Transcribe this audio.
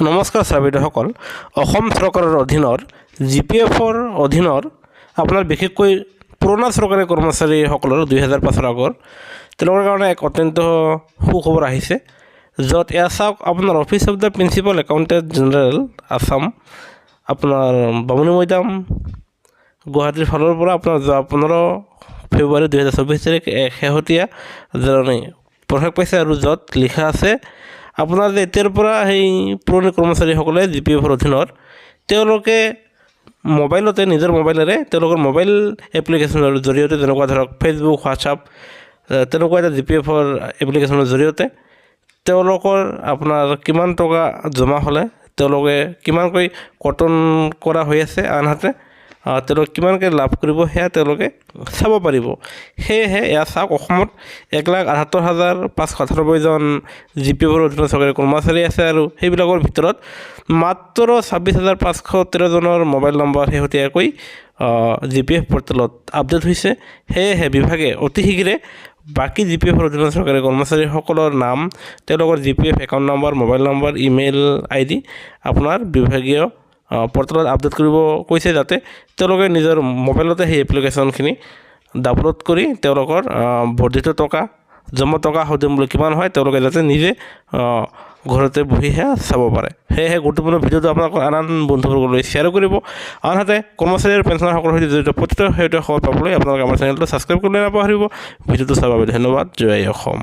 নমস্কাৰ ছাত্ৰসকল অসম চৰকাৰৰ অধীনৰ জিপিএফৰ অধীনৰ আপোনাৰ বিশেষকৈ পুৰণা চৰকাৰী কৰ্মচাৰীসকলৰ 2005 আগৰ তেওঁলোকৰ কাৰণে এক অত্যন্ত সুখবৰ আহিছে য'ত এয়া চাওক আপোনাৰ office of the principal accountant general Assam আপোনাৰ বামুণী মৈদাম গুৱাহাটীৰ ফালৰ পৰা আপোনাৰ 15 ফেব্ৰুৱাৰী 2024 তাৰিখ শেহতীয়া জাননী প্ৰকাশ পাইছে আৰু য'ত লিখা আছে আপোনাৰ যে এতিয়াৰ পৰা সেই পুৰণি কৰ্মচাৰীসকলে জিপিএফৰ অধীনত তেওঁলোকে মোবাইলতে নিজৰ মোবাইলেৰে তেওঁলোকৰ মোবাইল এপ্লিকেশ্যনৰ জৰিয়তে যেনেকুৱা ধৰক ফেচবুক হোৱাটছআপ তেনেকুৱা এটা জিপিএফৰ এপ্লিকেশ্যনৰ জৰিয়তে তেওঁলোকৰ আপোনাৰ কিমান টকা জমা হ'লে তেওঁলোকে কিমানকৈ কৰ্তন কৰা হৈ আছে আনহাতে তেওঁলোকে কিমানকৈ লাভ কৰিব সেয়া তেওঁলোকে চাব পাৰিব সেয়েহে এয়া চাওক অসমত 1,78,598জন জিপিএফৰ অধীনত চৰকাৰী কৰ্মচাৰী আছে আৰু সেইবিলাকৰ ভিতৰত মাত্ৰ 26,513জনৰ মোবাইল নম্বৰ শেহতীয়াকৈ জিপিএফ পৰ্টেলত আপডেট হৈছে সেয়েহে বিভাগে অতি শীঘ্ৰে বাকী জিপিএফৰ অধীনত চৰকাৰী কৰ্মচাৰীসকলৰ নাম তেওঁলোকৰ GPF account number mobile number email ID আপোনাৰ বিভাগীয় পৰ্টেলত আপডেট কৰিব কৈছে যাতে তেওঁলোকে নিজৰ মোবাইলতে সেই এপ্লিকেশ্যনখিনি ডাউনলোড কৰি তেওঁলোকৰ বৰ্ধিত টকা জমা টকা সদমূল্য কিমান হয় তেওঁলোকে যাতে নিজে ঘৰতে বহিহে চাব পাৰে সেয়েহে গুৰুত্বপূৰ্ণ ভিডিঅ'টো আপোনালোকৰ আন বন্ধুবৰ্গলৈ শ্বেয়াৰ কৰিব আনহাতে কৰ্মচাৰী আৰু পেঞ্চনাৰসকলৰ সৈতে জড়িত প্ৰতিটো খবৰ পাবলৈ আপোনালোকে আমাৰ চেনেলটো ছাবস্ক্ৰাইব কৰিবলৈ নাপাহৰিব ভিডিঅ'টো চাবৰ বাবে ধন্যবাদ জয় অসম।